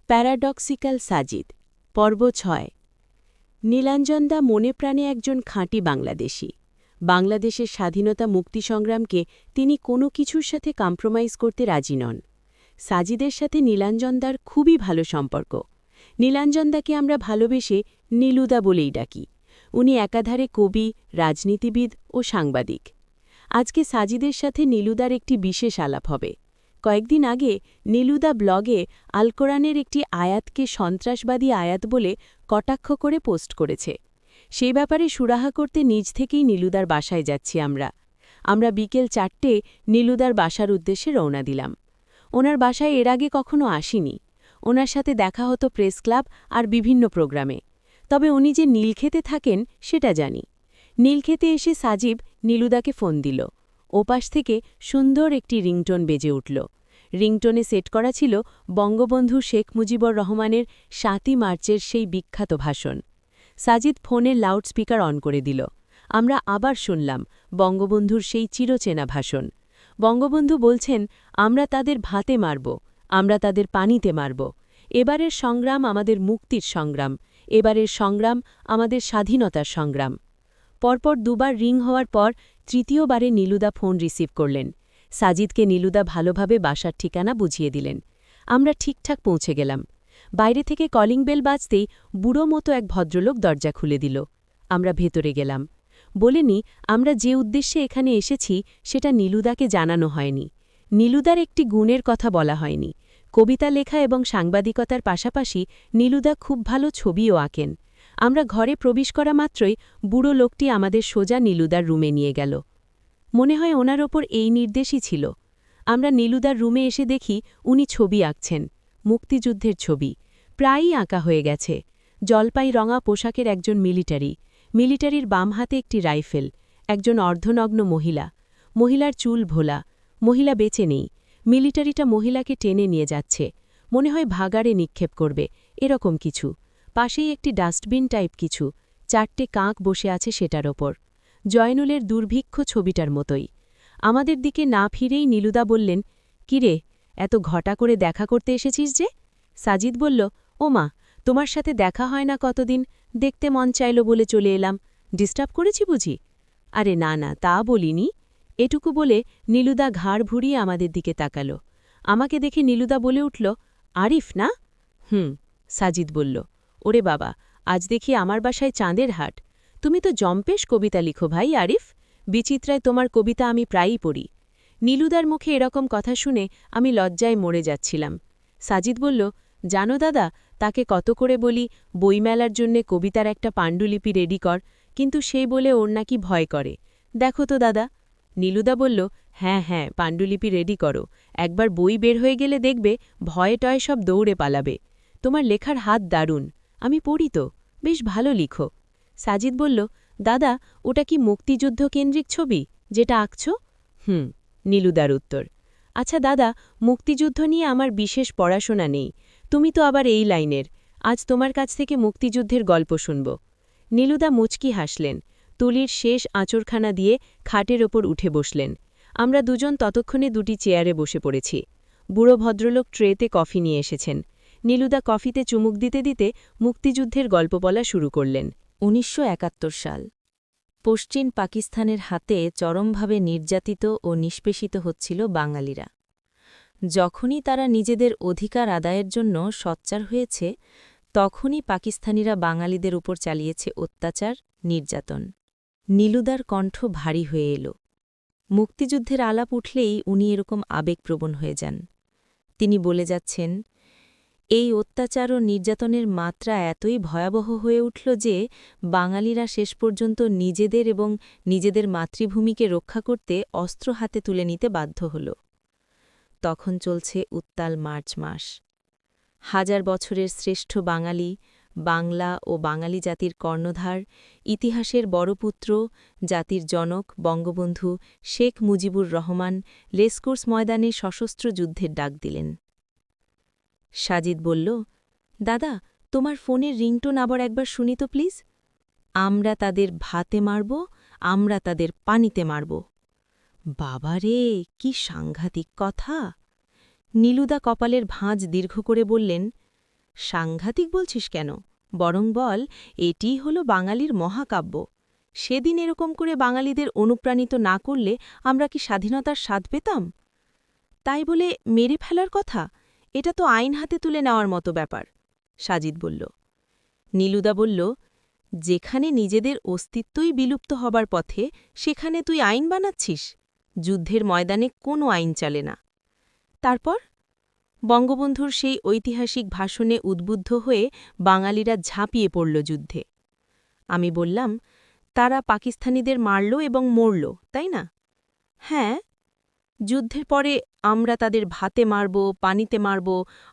Paradoxical Sajid পর্ব ৬ নীলাঞ্জনদা মনে প্রাণে একজন খাঁটি বাংলাদেশী। বাংলাদেশের স্বাধীনতা মুক্তিসংগ্রামকে তিনি কোনো কিছুর সাথে কম্প্রোমাইজ করতে রাজি নন। সাজিদের সাথে নীলাঞ্জনদার খুবই ভালো সম্পর্ক। নীলাঞ্জনদাকে আমরা ভালোবেসে নীলুদা বলেই ডাকি। উনি একাধারে কবি, রাজনীতিবিদ ও সাংবাদিক। আজকে সাজিদের সাথে নীলুদার একটি বিশেষ আলাপ হবে। কয়েকদিন আগে নীলুদা ব্লগে আল কোরআনের একটি আয়াতকে সন্ত্রাসবাদী আয়াত বলে কটাক্ষ করে পোস্ট করেছে। সেই ব্যাপারে সুরাহা করতে নিজ থেকেই নীলুদার বাসায় যাচ্ছি আমরা বিকেল ৪টে নীলুদার বাসার উদ্দেশ্যে রওনা দিলাম। ওনার বাসায় এর আগে কখনো আসিনি। ওনার সাথে দেখা হতো প্রেস ক্লাব আর বিভিন্ন প্রোগ্রামে। তবে উনি যে নীলক্ষেতে থাকেন সেটা জানি। নীলক্ষেতে এসে সাজিব নীলুদাকে ফোন দিল। ওপাশ থেকে সুন্দর একটি রিংটোন বেজে উঠল। রিংটোনে সেট করা ছিল বঙ্গবন্ধু শেখ মুজিবুর রহমানের ৭ই মার্চের সেই বিখ্যাত ভাষণ। সাজিদ ফোনের লাউডস্পিকার অন করে দিল। আমরা আবার শুনলাম বঙ্গবন্ধুর সেই চিরচেনা ভাষণ। বঙ্গবন্ধু বলছেন, আমরা তাদের ভাতে মারব, আমরা তাদের পানিতে মারব। এবারের সংগ্রাম আমাদের মুক্তির সংগ্রাম, এবারের সংগ্রাম আমাদের স্বাধীনতার সংগ্রাম। পরপর দুবার রিং হওয়ার পর তৃতীয়বারে নীলুদা ফোন রিসিভ করলেন। সাজিদকে নীলুদা ভালোভাবে বাসার ঠিকানা বুঝিয়ে দিলেন। আমরা ঠিকঠাক পৌঁছে গেলাম। বাইরে থেকে কলিং বেল বাজতেই বুড়ো মতো এক ভদ্রলোক দরজা খুলে দিল। আমরা ভেতরে গেলাম। বলেনি আমরা যে উদ্দেশ্যে এখানে এসেছি সেটা নীলুদাকে জানানো হয়নি। নীলুদার একটি গুণের কথা বলা হয়নি। কবিতা লেখা এবং সাংবাদিকতার পাশাপাশি নীলুদা খুব ভালো ছবিও আঁকেন। আমরা ঘরে প্রবেশ করা মাত্রই বুড়ো লোকটি আমাদের সোজা নীলুদার রুমে নিয়ে গেল। মনে হয় ওনার ওপর এই নির্দেশই ছিল। আমরা নীলুদার রুমে এসে দেখি উনি ছবি আঁকছেন, মুক্তিযুদ্ধের ছবি। প্রায়ই আঁকা হয়ে গেছে। জলপাই রঙা পোশাকের একজন মিলিটারির বাম হাতে একটি রাইফেল, একজন অর্ধনগ্ন মহিলার চুল ভোলা। মহিলা বেঁচে নেই। মিলিটারিটা মহিলাকে টেনে নিয়ে যাচ্ছে। মনে হয় ভাগাড়ে নিক্ষেপ করবে, এরকম কিছু। পাশেই একটি ডাস্টবিন টাইপ কিছু, ৪টে কাক বসে আছে সেটার ওপর। জয়নুলের দুর্ভিক্ষ ছবিটার মতোই। আমাদের দিকে না ফিরেই নীলুদা বললেন, কিরে, এত ঘটা করে দেখা করতে এসেছিস যে? সাজিদ বলল, ও মা, তোমার সাথে দেখা হয় না কতদিন, দেখতে মন চাইল বলে চলে এলাম। ডিস্টার্ব করেছি বুঝি? আরে না না, তা বলিনি। এটুকু বলে নীলুদা ঘাড় ভুড়িয়ে আমাদের দিকে তাকাল। আমাকে দেখে নীলুদা বলে উঠল, আরিফ না? সাজিদ বলল, ওরে বাবা, আজ দেখি আমার বাসায় চাঁদের হাট। তুমি তো জম্পেশ কবিতা লিখো ভাই আরিফ। বিচিত্রায় তোমার কবিতা আমি প্রায়ই পড়ি। নীলুদার মুখে এরকম কথা শুনে আমি লজ্জায় মরে যাচ্ছিলাম। সাজিদ বলল, জানো দাদা, তাকে কত করে বলি বইমেলার জন্যে কবিতার একটা পাণ্ডুলিপি রেডি কর, কিন্তু সে বলে ওর নাকি ভয় করে। দেখো তো দাদা। নীলুদা বলল, হ্যাঁ, পাণ্ডুলিপি রেডি করো। একবার বই বের হয়ে গেলে দেখবে ভয়ে টয়ে সব দৌড়ে পালাবে। তোমার লেখার হাত দারুণ, আমি পড়ি তো, বেশ ভালো লিখো। সাজিদ বলল, দাদা, ওটা কি মুক্তিযুদ্ধ কেন্দ্রিক ছবি যেটা আঁকছ? নীলুদার উত্তর। আচ্ছা দাদা, মুক্তিযুদ্ধ নিয়ে আমার বিশেষ পড়াশোনা নেই। তুমি তো আবার এই লাইনের। আজ তোমার কাছ থেকে মুক্তিযুদ্ধের গল্প শুনব। নীলুদা মুচকি হাসলেন। তুলির শেষ আঁচড়খানা দিয়ে খাটের ওপর উঠে বসলেন। আমরা দুজন ততক্ষণে দুটি চেয়ারে বসে পড়েছি। বুড়ো ভদ্রলোক ট্রেতে কফি নিয়ে এসেছেন। নীলুদা কফিতে চুমুক দিতে দিতে মুক্তিযুদ্ধের গল্প বলা শুরু করলেন। ১৯৭১ সাল। পশ্চিম পাকিস্তানের হাতে চরমভাবে নির্যাতিত ও নিষ্পেষিত হচ্ছিল বাঙালিরা। যখনই তারা নিজেদের অধিকার আদায়ের জন্য সোচ্চার হয়েছে, তখনই পাকিস্তানিরা বাঙালিদের উপর চালিয়েছে অত্যাচার, নির্যাতন। নীলুদার কণ্ঠ ভারী হয়ে এল। মুক্তিযুদ্ধের আলাপ উঠলেই উনি এরকম আবেগপ্রবণ হয়ে যান। তিনি বলে যাচ্ছেন, এই অত্যাচার ও নির্যাতনের মাত্রা এতই ভয়াবহ হয়ে উঠল যে বাঙালিরা শেষ পর্যন্ত নিজেদের এবং নিজেদের মাতৃভূমিকে রক্ষা করতে অস্ত্র হাতে তুলে নিতে বাধ্য হল। তখন চলছে উত্তাল মার্চ মাস। হাজার বছরের শ্রেষ্ঠ বাঙালি, বাংলা ও বাঙালি জাতির কর্ণধার, ইতিহাসের বড় পুত্র, জাতির জনক বঙ্গবন্ধু শেখ মুজিবুর রহমান রেসকোর্স ময়দানে সশস্ত্র যুদ্ধের ডাক দিলেন। সাজিদ বলল, দাদা, তোমার ফোনের রিংটোন আবার একবার শুনি তো প্লিজ। আমরা তাদের ভাতে মারব, আমরা তাদের পানিতে মারব। বাবারে, কি সাংঘাতিক কথা! নীলুদা কপালের ভাঁজ দীর্ঘ করে বললেন, সাংঘাতিক বলছিস কেন? বরং বল, এটিই হলো বাঙালির মহাকাব্য। সেদিন এরকম করে বাঙালিদের অনুপ্রাণিত না করলে আমরা কি স্বাধীনতার স্বাদ পেতাম? তাই বলে মেরে ফেলার কথা? এটা তো আইন হাতে তুলে নেওয়ার মতো ব্যাপার, সাজিদ বলল। নীলুদা বলল, যেখানে নিজেদের অস্তিত্বই বিলুপ্ত হবার পথে, সেখানে তুই আইন বানাচ্ছিস? যুদ্ধের ময়দানে কোনো আইন চলে না। তারপর বঙ্গবন্ধুর সেই ঐতিহাসিক ভাষণে উদ্বুদ্ধ হয়ে বাঙালিরা ঝাঁপিয়ে পড়ল যুদ্ধে। আমি বললাম, তারা পাকিস্তানিদের মারল এবং মরল, তাই না? হ্যাঁ। যুদ্ধের পরে আমরা তাদের ভাতে মারব, পানিতে মারব,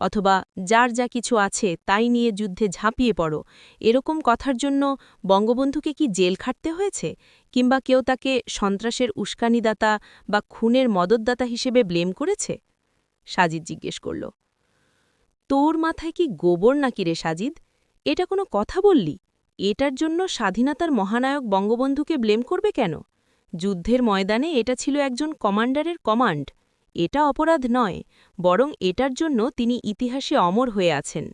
অথবা যার যা কিছু আছে তাই নিয়ে যুদ্ধে ঝাঁপিয়ে পড়ো, এরকম কথার জন্য বঙ্গবন্ধুকে কি জেল খাটতে হয়েছে, কিংবা কেউ তাকে সন্ত্রাসের উস্কানিদাতা বা খুনের মদতদাতা হিসেবে ব্লেম করেছে? সাজিদ জিজ্ঞেস করল। তোর মাথায় কি গোবর নাকি রে সাজিদ? এটা কোনো কথা বললি? এটার জন্য স্বাধীনতার মহানায়ক বঙ্গবন্ধুকে ব্লেম করবে কেন? যুদ্ধের ময়দানে এটা ছিল একজন কমান্ডারের কমান্ড। এটা অপরাধ নয়, বরং এটার জন্য তিনি ইতিহাসে অমর হয়ে আছেন।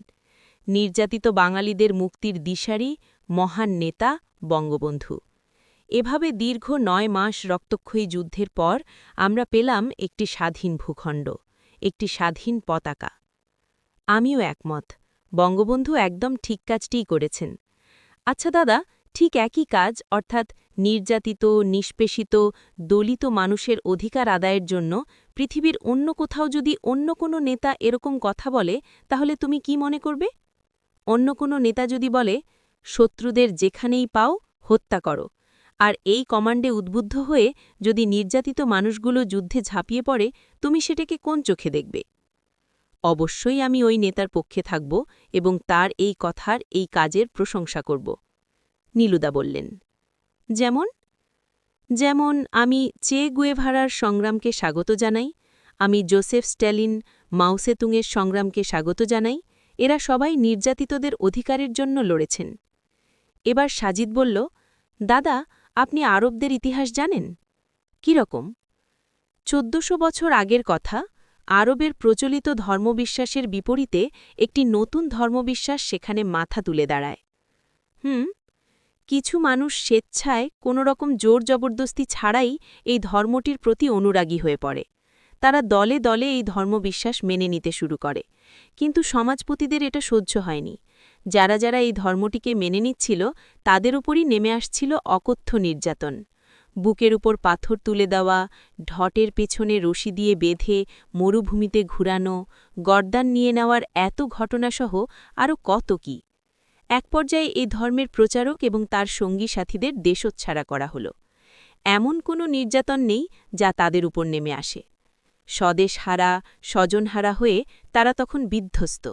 নির্যাতিত বাঙালিদের মুক্তির দিশারি মহান নেতা বঙ্গবন্ধু। এভাবে দীর্ঘ ৯ মাস রক্তক্ষয়ী যুদ্ধের পর আমরা পেলাম একটি স্বাধীন ভূখণ্ড, একটি স্বাধীন পতাকা। আমিও একমত, বঙ্গবন্ধু একদম ঠিক কাজটিই করেছেন। আচ্ছা দাদা, ঠিক একই কাজ, অর্থাৎ নির্যাতিত, নিষ্পেষিত, দলিত মানুষের অধিকার আদায়ের জন্য পৃথিবীর অন্য কোথাও যদি অন্য কোনো নেতা এরকম কথা বলে, তাহলে তুমি কি মনে করবে? অন্য কোনো নেতা যদি বলে, শত্রুদের যেখানেই পাও হত্যা করো, আর এই কমান্ডে উদ্বুদ্ধ হয়ে যদি নির্যাতিত মানুষগুলো যুদ্ধে ঝাঁপিয়ে পড়ে, তুমি সেটাকে কোন চোখে দেখবে? অবশ্যই আমি ওই নেতার পক্ষে থাকব এবং তার এই কথার, এই কাজের প্রশংসা করব। নীলুদা বললেন, যেমন? যেমন আমি চে গুয়েভারার সংগ্রামকে স্বাগত জানাই, আমি জোসেফ স্ট্যালিন, মাও সেতুংয়ের সংগ্রামকে স্বাগত জানাই। এরা সবাই নির্যাতিতদের অধিকারের জন্য লড়েছেন। এবার সাজিদ বলল, দাদা, আপনি আরবদের ইতিহাস জানেন? কীরকম? ১৪০০ বছর আগের কথা। আরবের প্রচলিত ধর্মবিশ্বাসের বিপরীতে একটি নতুন ধর্মবিশ্বাস সেখানে মাথা তুলে দাঁড়ায়। কিছু মানুষ স্বেচ্ছায় কোনো রকম জোর জবরদস্তি ছাড়াই এই ধর্মটির প্রতি অনুরাগী হয়ে পড়ে। তারা দলে দলে এই ধর্মবিশ্বাস মেনে নিতে শুরু করে, কিন্তু সমাজপতিদের এটা সহ্য হয়নি। যারা যারা এই ধর্মটিকে মেনে নিচ্ছিল, তাদের উপরই নেমে আসছিল অকথ্য নির্যাতন। বুকের উপর পাথর তুলে দেওয়া, ঢটের পেছনে রশি দিয়ে বেঁধে মরুভূমিতে ঘুরানো, গর্দান নিয়ে নেওয়ার এত ঘটনাসহ আরও কত কি। এক পর্যায়ে এই ধর্মের প্রচারক এবং তার সঙ্গী সাথীদের দেশোচ্ছাড়া করা হল। এমন কোনো নির্যাতন নেই যা তাদের উপর নেমে আসে। স্বদেশহারা, স্বজনহারা হয়ে তারা তখন বিধ্বস্ত।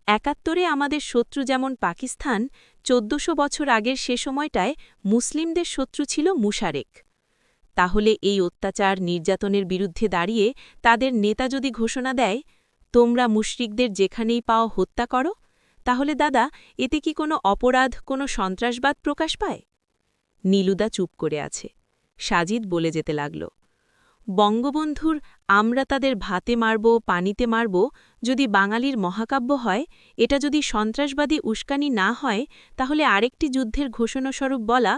৭১ আমাদের শত্রু যেমন পাকিস্তান, ১৪০০ বছর আগের সে সময়টায় মুসলিমদের শত্রু ছিল মুশারেক। তাহলে এই অত্যাচার, নির্যাতনের বিরুদ্ধে দাঁড়িয়ে তাদের নেতা যদি ঘোষণা দেয়, তোমরা মুশরিকদের যেখানেই পাও হত্যা করো, তাহলে দাদা, এতে কি কোনো অপরাধ, কোনো সন্ত্রাসবাদ প্রকাশ পায়? নীলুদা চুপ করে আছে। সাজিদ বলে যেতে লাগল, বঙ্গবন্ধুর আমরা তাদের ভাতে মারব, পানিতে মারব যদি বাঙালির মহাকাব্য হয়, এটা যদি সন্ত্রাসবাদী উস্কানি না হয়, তাহলে আরেকটি যুদ্ধের ঘোষণাস্বরূপ বলা,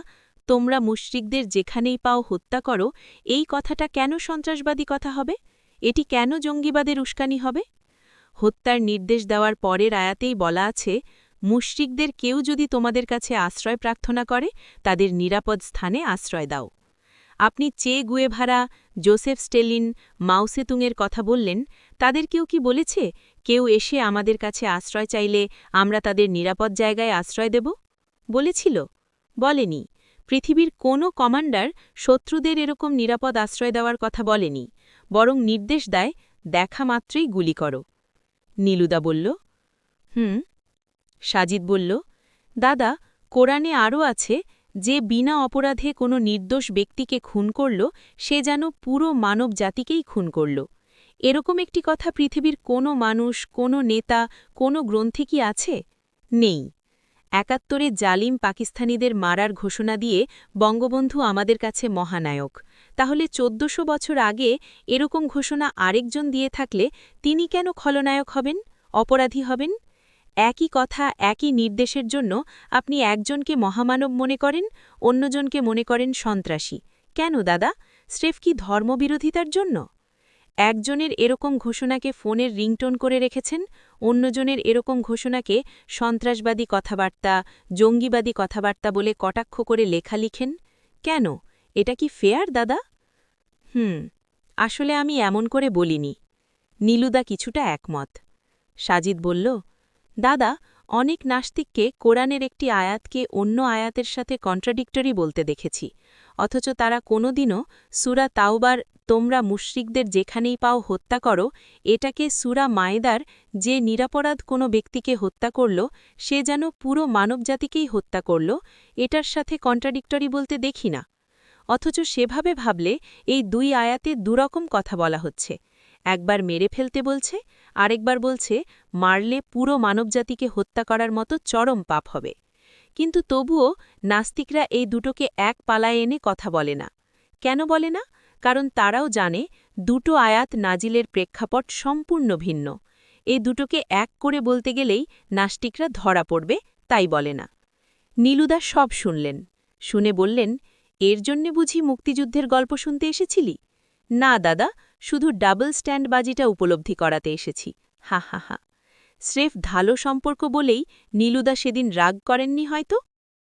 তোমরা মুশরিকদের যেখানেই পাও হত্যা করো, এই কথাটা কেন সন্ত্রাসবাদী কথা হবে? এটি কেন জঙ্গিবাদের উস্কানি হবে? হত্যার নির্দেশ দেওয়ার পরের আয়াতেই বলা আছে, মুশরিকদের কেউ যদি তোমাদের কাছে আশ্রয় প্রার্থনা করে, তাদের নিরাপদ স্থানে আশ্রয় দাও। আপনি চে গুয়েভারা, জোসেফ স্টেলিন, মাও সেতুংয়ের কথা বললেন, তাদের কেউ কি বলেছে, কেউ এসে আমাদের কাছে আশ্রয় চাইলে আমরা তাদের নিরাপদ জায়গায় আশ্রয় দেব? বলেছিল? বলেনি। পৃথিবীর কোনো কমান্ডার শত্রুদের এরকম নিরাপদ আশ্রয় দেওয়ার কথা বলেনি, বরং নির্দেশ দেয়, দেখা মাত্রই গুলি করো। নীলুদা বলল, সাজিদ বলল, দাদা, কোরআনে আরও আছে, যে বিনা অপরাধে কোনো নির্দোষ ব্যক্তিকে খুন করল, সে যেন পুরো মানব জাতিকেই খুন করল। এরকম একটি কথা পৃথিবীর কোনো মানুষ, কোনো নেতা, কোনো গ্রন্থে কি আছে? নেই। ৭১ জালিম পাকিস্তানিদের মারার ঘোষণা দিয়ে বঙ্গবন্ধু আমাদের কাছে মহানায়ক। তাহলে ১৪০০ বছর আগে এরকম ঘোষণা আরেকজন দিয়ে থাকলে তিনি কেন খলনায়ক হবেন, অপরাধী হবেন? একই কথা একই নির্দেশের জন্য আপনি একজনকে মহামানব মনে করেন, অন্যজনকে মনে করেন সন্ত্রাসী। কেন দাদা? স্রেফ কি ধর্মবিরোধিতার জন্য? একজনের এরকম ঘোষণাকে ফোনের রিংটোন করে রেখেছেন, অন্যজনের এরকম ঘোষণাকে সন্ত্রাসবাদী কথাবার্তা, জঙ্গিবাদী কথাবার্তা বলে কটাক্ষ করে লেখা লিখেন। কেন? এটা কি ফেয়ার দাদা? আসলে আমি এমন করে বলিনি। নীলুদা কিছুটা একমত। সাজিদ বলল, দাদা, অনেক নাস্তিককে কোরআনের একটি আয়াতকে অন্য আয়াতের সাথে কন্ট্রাডিক্টরি বলতে দেখেছি, অথচ তারা কোনোদিনও সূরা তাওবার তোমরা মুশরিকদের যেখানেই পাও হত্যা করো এটাকে সূরা মায়েদার যে নিরাপরাধ কোনো ব্যক্তিকে হত্যা করল সে যেন পুরো মানবজাতিকেই হত্যা করল, এটার সাথে কন্ট্রাডিক্টরি বলতে দেখি না। অথচ সেভাবে ভাবলে এই দুই আয়াতে দুরকম কথা বলা হচ্ছে। একবার মেরে ফেলতে বলছে, আরেকবার বলছে মারলে পুরো মানবজাতিকে হত্যা করার মতো চরম পাপ হবে। কিন্তু তবুও নাস্তিকরা এই দুটোকে এক পালায় এনে কথা বলে না। কেন বলে না? কারণ তারাও জানে দুটো আয়াত নাজিলের প্রেক্ষাপট সম্পূর্ণ ভিন্ন। এই দুটোকে এক করে বলতে গেলেই নাস্তিকরা ধরা পড়বে, তাই বলে না। নীলুদা সব শুনলেন, শুনে বললেন, এর জন্যে বুঝি মুক্তিযুদ্ধের গল্প শুনতে এসেছিলি? না দাদা, শুধু ডাবল স্ট্যান্ডবাজিটা উপলব্ধি করাতে এসেছি। হা হা হা। স্রেফ ধালো সম্পর্ক বলেই নীলুদা সেদিন রাগ করেননি হয়তো।